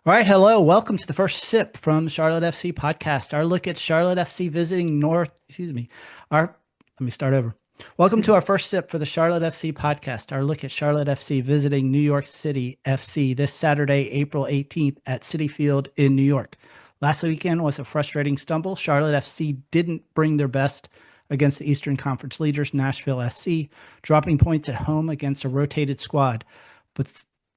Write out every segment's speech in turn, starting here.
All right, hello. Welcome to the first sip from Charlotte FC podcast. Our look at Charlotte FC visiting North, excuse me. Our Let me start over. Welcome to our first sip for the Charlotte FC podcast. Our look at Charlotte FC visiting New York City FC this Saturday, April 18th at Citi Field in New York. Last weekend was a frustrating stumble. Charlotte FC didn't bring their best against the Eastern Conference leaders, Nashville SC, dropping points at home against a rotated squad.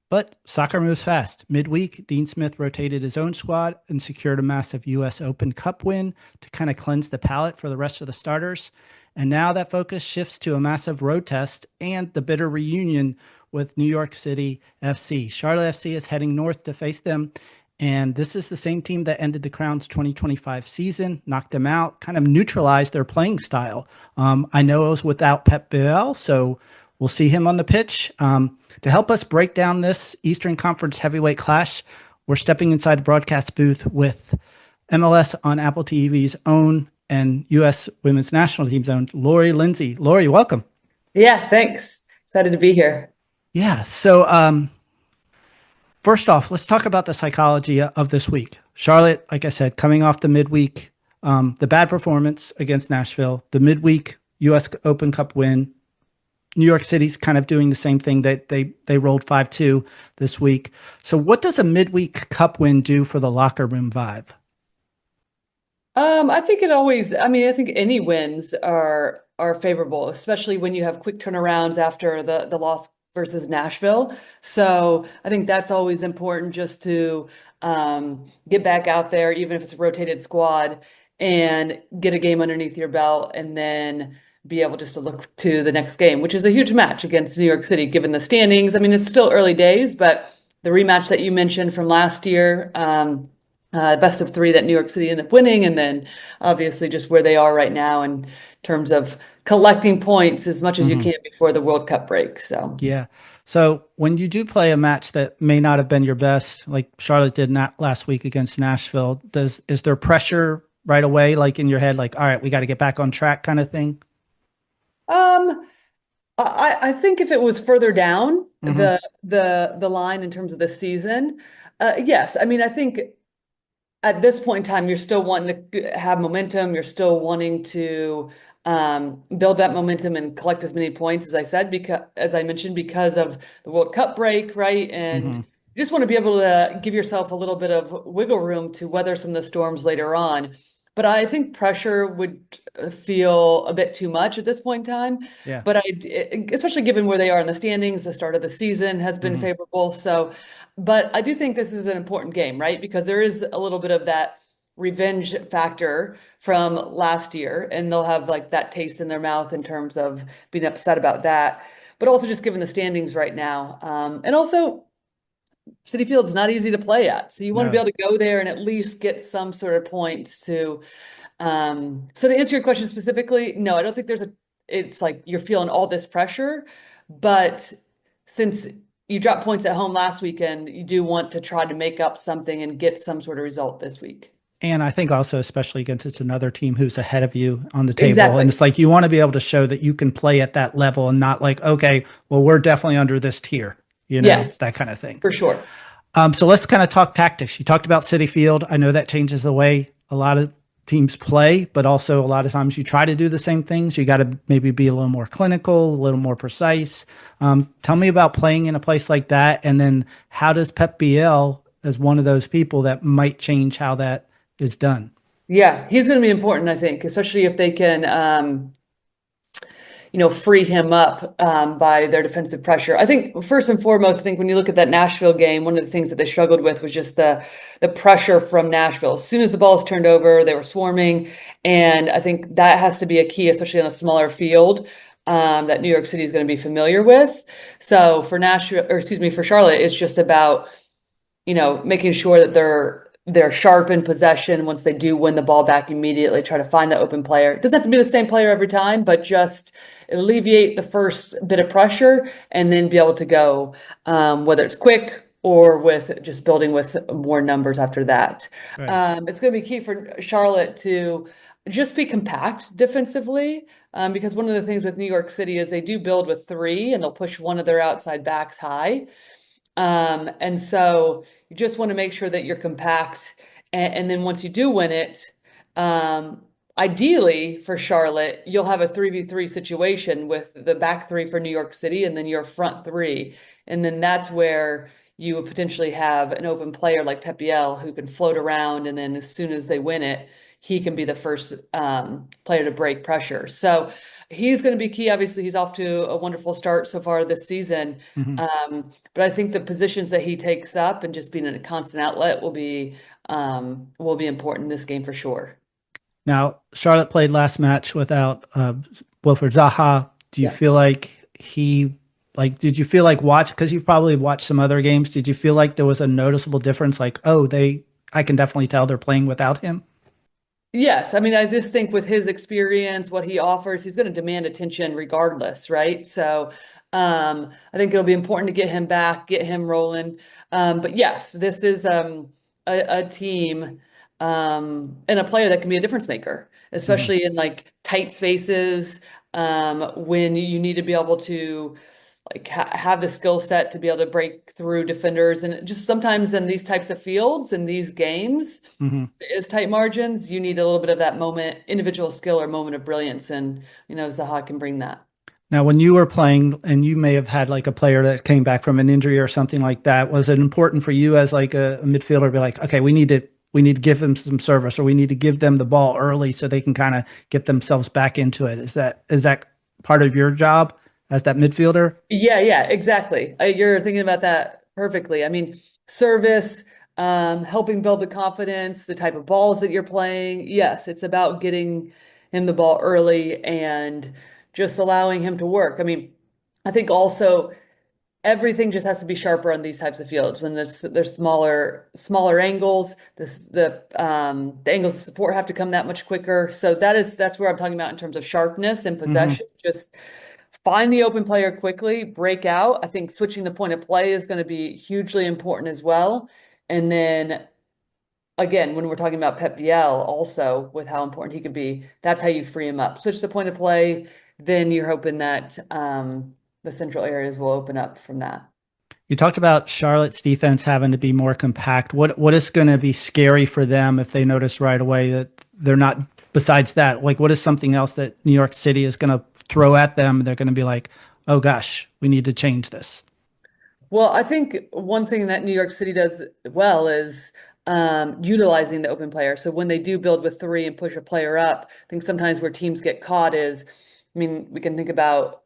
But soccer moves fast. Midweek, Dean Smith rotated his own squad and secured a massive US Open Cup win to kind of cleanse the palate for the rest of the starters. And now that focus shifts to a massive road test and the bitter reunion with New York City FC. Charlotte FC is heading north to face them. And this is the same team that ended the Crown's 2025 season, knocked them out, kind of neutralized their playing style. I know it was without Pep Biel, so we'll see him on the pitch. To help us break down this Eastern Conference heavyweight clash, we're stepping inside the broadcast booth with MLS on Apple TV's own and U.S. Women's National Team's own Lori Lindsey. Lori, welcome. Yeah, thanks. Excited to be here. Yeah. So first off, let's talk about the psychology of this week. Charlotte, like I said, coming off the midweek, the bad performance against Nashville, the midweek U.S. Open Cup win. New York City's kind of doing the same thing. They rolled 5-2 this week. So what does a midweek cup win do for the locker room vibe? I think I think any wins are favorable, especially when you have quick turnarounds after the loss versus Nashville. So I think that's always important, just to get back out there, even if it's a rotated squad, and get a game underneath your belt, and then be able just to look to the next game, which is a huge match against New York City, given the standings. I mean, it's still early days, but the rematch that you mentioned from last year, best of three that New York City ended up winning, and then obviously just where they are right now in terms of collecting points as much as you can before the World Cup break. So Yeah. So when you do play a match that may not have been your best, like Charlotte did not last week against Nashville, is there pressure right away, like in your head, like, all right, we got to get back on track kind of thing? um, I think if it was further down Mm-hmm. the line in terms of the season, yes. I mean, I think at this point in time, you're still wanting to have momentum. You're still wanting to build that momentum and collect as many points, as I said, because, as I mentioned, because of the World Cup break, right? And Mm-hmm. you just want to be able to give yourself a little bit of wiggle room to weather some of the storms later on. But I think pressure would feel a bit too much at this point in time. Yeah. But especially given where they are in the standings, the start of the season has been Mm-hmm. favorable. So, but I do think this is an important game, right? Because there is a little bit of that revenge factor from last year, and they'll have like that taste in their mouth in terms of being upset about that. But also just given the standings right now, and also Citi Field's not easy to play at, so you want to be No. able to go there and at least get some sort of points to. So to answer your question specifically, no, I don't think it's like you're feeling all this pressure, but since you dropped points at home last weekend, you do want to try to make up something and get some sort of result this week. And I think also, especially against it's another team who's ahead of you on the table. And Exactly. it's like you want to be able to show that you can play at that level and not like, okay, well, we're definitely under this tier, Yes, that kind of thing. for sure. So let's kind of talk tactics. You talked about Citi Field. I know that changes the way a lot of teams play, but also a lot of times you try to do the same things. You got to maybe be a little more clinical, a little more precise. Tell me about playing in a place like that. And then how does Pep Biel, as one of those people, that might change how that is done? Yeah, he's going to be important, I think, especially if they can, free him up by their defensive pressure. I think first and foremost, I think when you look at that Nashville game, one of the things that they struggled with was just the pressure from Nashville. As soon as the ball is turned over, they were swarming, and I think that has to be a key, especially on a smaller field. That New York City is going to be familiar with. So for Nashville, or excuse me, for Charlotte, it's just about making sure that they're sharp in possession once they do win the ball back immediately, try to find the open player. It doesn't have to be the same player every time, but just alleviate the first bit of pressure and then be able to go, whether it's quick or with just building with more numbers after that. Right. It's going to be key for Charlotte to just be compact defensively, because one of the things with New York City is they do build with three and they'll push one of their outside backs high. And so you just want to make sure that you're compact. And then once you do win it, um, ideally for Charlotte, you'll have a 3v3 situation with the back three for New York City and then your front three. And then that's where you would potentially have an open player like Pep Biel who can float around. And then as soon as they win it, he can be the first player to break pressure. So he's going to be key. Obviously, he's off to a wonderful start so far this season. Mm-hmm. But I think the positions that he takes up and just being a constant outlet will be important in this game for sure. Now, Charlotte played last match without Wilfred Zaha. Do you Yeah. feel like did you feel like because you've probably watched some other games, did you feel like there was a noticeable difference? Like, oh, I can definitely tell they're playing without him. Yes, I mean, I just think with his experience, what he offers, he's going to demand attention regardless, right? So, I think it'll be important to get him back, get him rolling. But yes, this is a team and a player that can be a difference maker, Mm-hmm. especially in like tight spaces, when you need to be able to like have the skill set to be able to break through defenders. And just sometimes in these types of fields, in these games, Mm-hmm. is tight margins, you need a little bit of that moment, individual skill or moment of brilliance. And, Zaha can bring that. Now, when you were playing, and you may have had like a player that came back from an injury or something like that, was it important for you as like a midfielder to be like, okay, we need to give them some service, or we need to give them the ball early so they can kind of get themselves back into it? Is that part of your job as that midfielder? Yeah, exactly. You're thinking about that perfectly. I mean, service, helping build the confidence, the type of balls that you're playing. Yes, it's about getting him the ball early and just allowing him to work. I mean, I think also everything just has to be sharper on these types of fields when there's smaller angles. The angles of support have to come that much quicker. So that's where I'm talking about in terms of sharpness and Mm-hmm. possession. Just find the open player quickly, break out. I think switching the point of play is going to be hugely important as well. And then again, when we're talking about Pep Biel, also with how important he could be, that's how you free him up. Switch the point of play, then you're hoping that the central areas will open up from that. You talked about Charlotte's defense having to be more compact. What is going to be scary for them if they notice right away that they're not? Besides that, like, what is something else that New York City is going to throw at them? They're going to be like, "Oh gosh, we need to change this." Well, I think one thing that New York City does well is utilizing the open player. So when they do build with three and push a player up, I think sometimes where teams get caught is, I mean, we can think about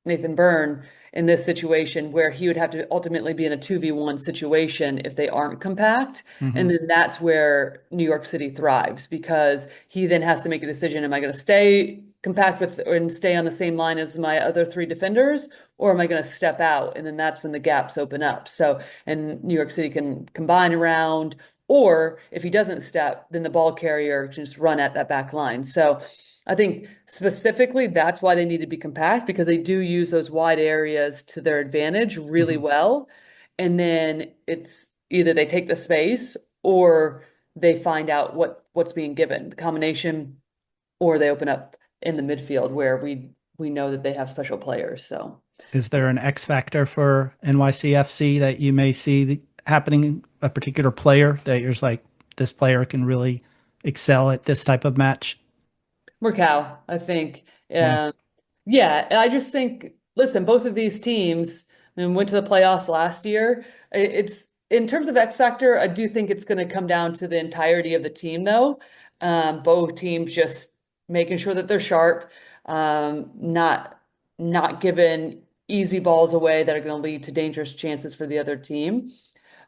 Nathan Byrne in this situation where he would have to ultimately be in a 2v1 situation if they aren't compact. Mm-hmm. And then that's where New York City thrives because he then has to make a decision. Am I going to stay compact with and stay on the same line as my other three defenders, or am I going to step out? And then that's when the gaps open up. So, and New York City can combine around, or if he doesn't step, then the ball carrier can just run at that back line. So I think specifically that's why they need to be compact because they do use those wide areas to their advantage really Mm-hmm. well. And then it's either they take the space or they find out what's being given, the combination, or they open up in the midfield where we know that they have special players. So Is there an X factor for NYCFC that you may see happening? A particular player that you're just like, this player can really excel at this type of match? Murkow, I think. Yeah. Yeah, I just think, listen, both of these teams, I mean, went to the playoffs last year. It's in terms of X factor, I do think it's going to come down to the entirety of the team, though. Both teams just making sure that they're sharp, not giving easy balls away that are going to lead to dangerous chances for the other team.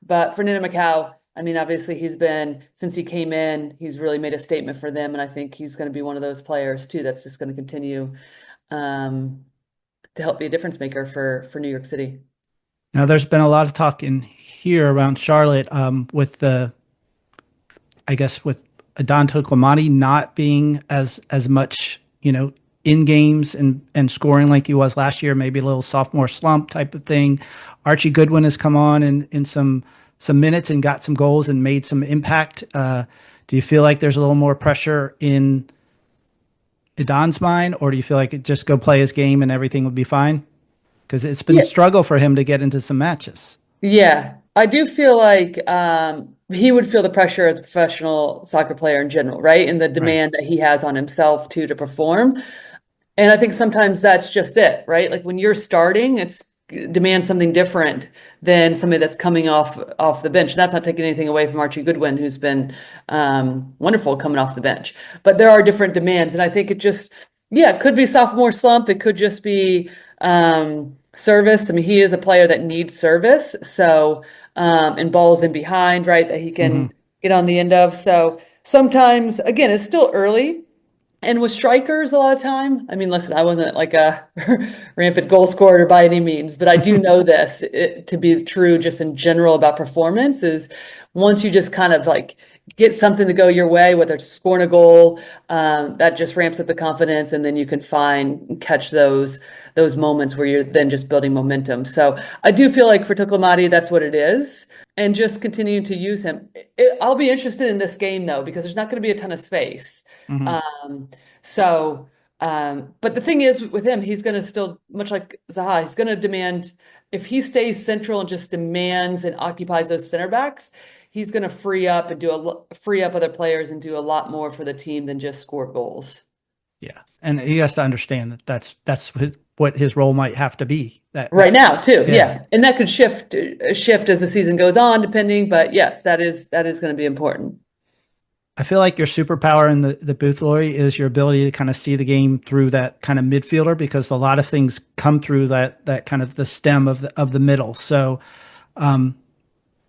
But Fernando Macau, I mean, obviously he's been, since he came in, he's really made a statement for them. And I think he's going to be one of those players too, that's just going to continue um, to help be a difference maker for New York City. Now, there's been a lot of talk in here around Charlotte with I guess, with Adonto Clamati not being as much, in games and scoring like he was last year, maybe a little sophomore slump type of thing. Archie Goodwin has come on in some minutes and got some goals and made some impact. Do you feel like there's a little more pressure in Adon's mind, or do you feel like it just go play his game and everything would be fine? Because it's been a Yeah. struggle for him to get into some matches. Yeah, I do feel like he would feel the pressure as a professional soccer player in general, right? And the Right. demand that he has on himself too to perform. And I think sometimes that's just it, right? Like when you're starting, it's demands something different than somebody that's coming off the bench. And that's not taking anything away from Archie Goodwin, who's been wonderful coming off the bench. But there are different demands, and I think it just, yeah, it could be sophomore slump. It could just be service. I mean, he is a player that needs service, so and balls in behind, right, that he Hmm. can get on the end of. So sometimes, again, it's still early. And with strikers, a lot of time, I mean, listen, I wasn't like a rampant goal scorer by any means, but I do know this to be true just in general about performance is once you just kind of like get something to go your way, whether it's scoring a goal, that just ramps up the confidence, and then you can catch those moments where you're then just building momentum. So I do feel like for Tuklamati, that's what it is, and just continuing to use him. I'll be interested in this game though, because there's not going to be a ton of space. Hmm. Um, so, but the thing is with him, he's going to still, much like Zaha, he's going to demand, if he stays central and just demands and occupies those center backs, he's going to free up other players and do a lot more for the team than just score goals. Yeah. And he has to understand that that's what his role might have to be. Right now, too, Yeah. yeah, and that could shift as the season goes on, depending. But yes, that is going to be important. I feel like your superpower in the booth, Lori, is your ability to kind of see the game through that kind of midfielder, because a lot of things come through that kind of the stem of the middle. So,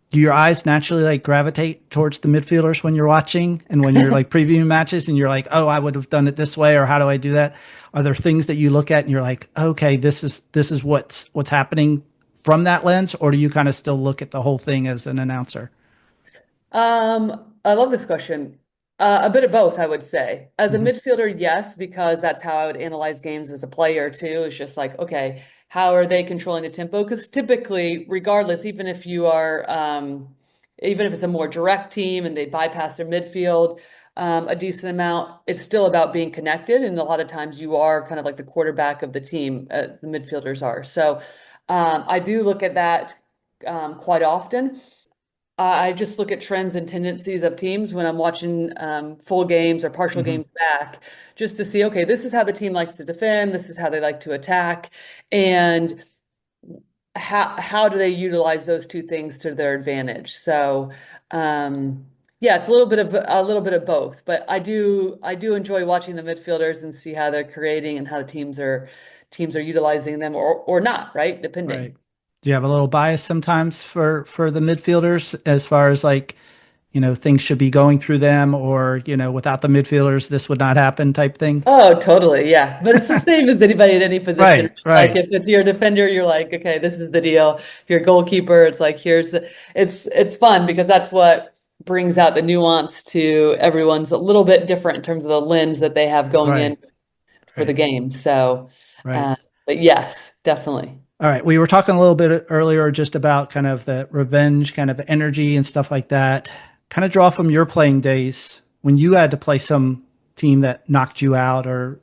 do your eyes naturally like gravitate towards the midfielders when you're watching and when you're like previewing matches and you're like, oh, I would have done it this way, or how do I do that? Are there things that you look at and you're like, okay, this is what's happening from that lens, or do you kind of still look at the whole thing as an announcer? I love this question. A bit of both, I would say. As a Hmm. midfielder, yes, because that's how I would analyze games as a player too. It's just like, okay, how are they controlling the tempo? Because typically, regardless, even if it's a more direct team and they bypass their midfield a decent amount, it's still about being connected. And a lot of times, you are kind of like the quarterback of the team. The midfielders are. So, I do look at that quite often. I just look at trends and tendencies of teams when I'm watching full games or partial Hmm. games back, just to see, okay, this is how the team likes to defend, this is how they like to attack, and how do they utilize those two things to their advantage. So, yeah, it's a little bit of both, but I do enjoy watching the midfielders and see how they're creating and how the teams are utilizing them or not, right? Right. Depending. Do you have a little bias sometimes for the midfielders as far as like, things should be going through them, or, without the midfielders, this would not happen type thing? Oh, totally. Yeah. But it's the same as anybody in any position. Right, Like right. if it's your defender, you're like, okay, this is the deal. If you're a goalkeeper, it's like, it's fun because that's what brings out the nuance to everyone's a little bit different in terms of the lens that they have going in Right, for the right, game. So, right. uh, but yes, definitely. All right. We were talking a little bit earlier just about kind of the revenge kind of energy and stuff like that. Kind of draw from your playing days when you had to play some team that knocked you out, or,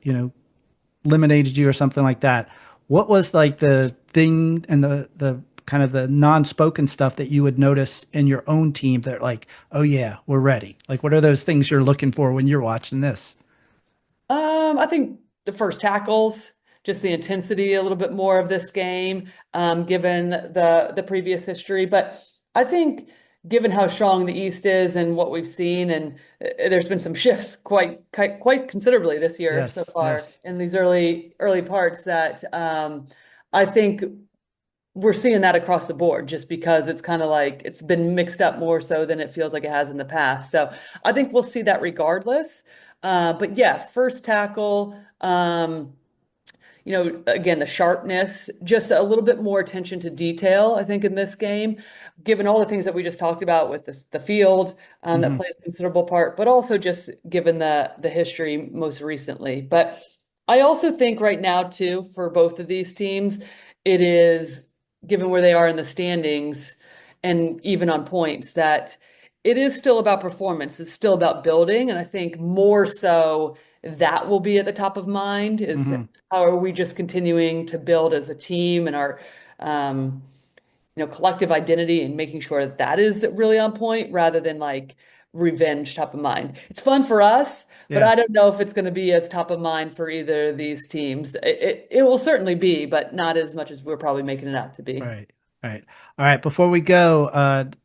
eliminated you or something like that. What was like the thing and the kind of the non-spoken stuff that you would notice in your own team that like, oh yeah, we're ready? Like, what are those things you're looking for when you're watching this? I think the first tackles, just the intensity a little bit more of this game, given the previous history. But I think given how strong the East is and what we've seen, and there's been some shifts quite considerably this year so Yes, far yes. in these early parts that I think we're seeing that across the board just because it's kind of like it's been mixed up more so than it feels like it has in the past. So I think we'll see that regardless. But yeah, first tackle, again, the sharpness, just a little bit more attention to detail, I think, in this game, given all the things that we just talked about with the field that Hmm. plays a considerable part, but also just given the history most recently. But I also think right now, too, for both of these teams, it is, given where they are in the standings and even on points, that it is still about performance. It's still about building. And I think more so that will be at the top of mind is Hmm. how are we just continuing to build as a team and our um, collective identity and making sure that that is really on point rather than like revenge top of mind. It's fun for us, but Yeah. I don't know if it's going to be as top of mind for either of these teams. It will certainly be, but not as much as we're probably making it out to be. Right. Right. All right. Before we go,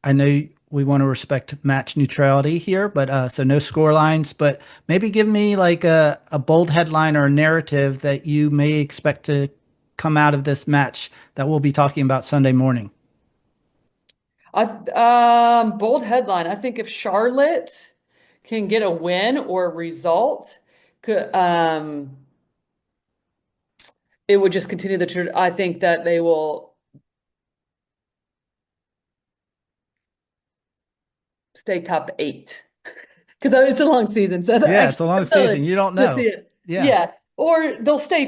I know we want to respect match neutrality here, but so no score lines, but maybe give me like a bold headline or a narrative that you may expect to come out of this match that we'll be talking about Sunday morning. Bold headline. I think if Charlotte can get a win or a result, could it would just continue I think that they will stay top 8 because it's a long season. So Yeah, I it's a long really season. You don't to see know. it. Yeah. Yeah, or they'll stay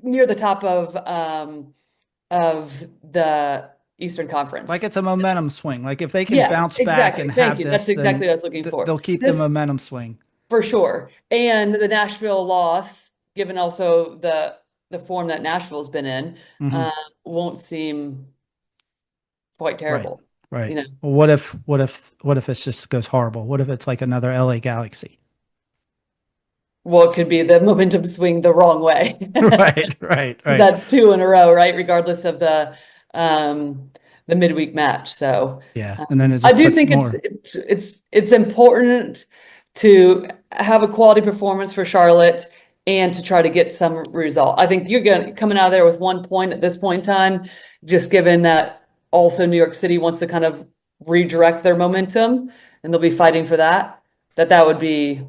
near the top of the Eastern Like Conference. it's a momentum swing. Like if they can Yes, bounce back exactly. and Thank have you. That's this, then exactly what I was looking for. they'll keep the This momentum swing. for sure. And the Nashville loss, given also the form that Nashville's been in, Hmm. won't seem quite Right. terrible. Right. You know, Well, what if it just goes horrible? What if it's like another LA Galaxy? well, it could be the momentum swing the wrong way. Right. Right. Right. That's 2 in a row, right? Regardless of um the midweek match. So Yeah. And then it I just do puts think more. it's important to have a quality performance for Charlotte and to try to get some result. I think coming out of there with 1 point at this point in time, just given that also New York City wants to kind of redirect their momentum and they'll be fighting for that, that would be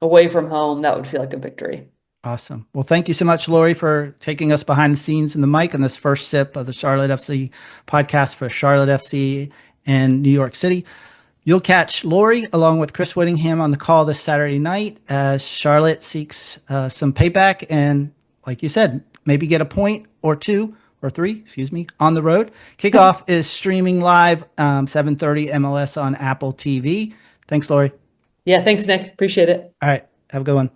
away from home. That would feel like a victory. Awesome. Well, thank you so much, Lori, for taking us behind the scenes in the mic on this first sip of the Charlotte FC podcast for Charlotte FC and New York City. You'll catch Lori along with Chris Whittingham on the call this Saturday night as Charlotte seeks some payback and, like you said, maybe get a point or two or three, excuse me, on the road. Kickoff is streaming live 7:30 MLS on Apple TV. Thanks, Lori. Yeah, thanks, Nick. Appreciate it. All right. Have a good one.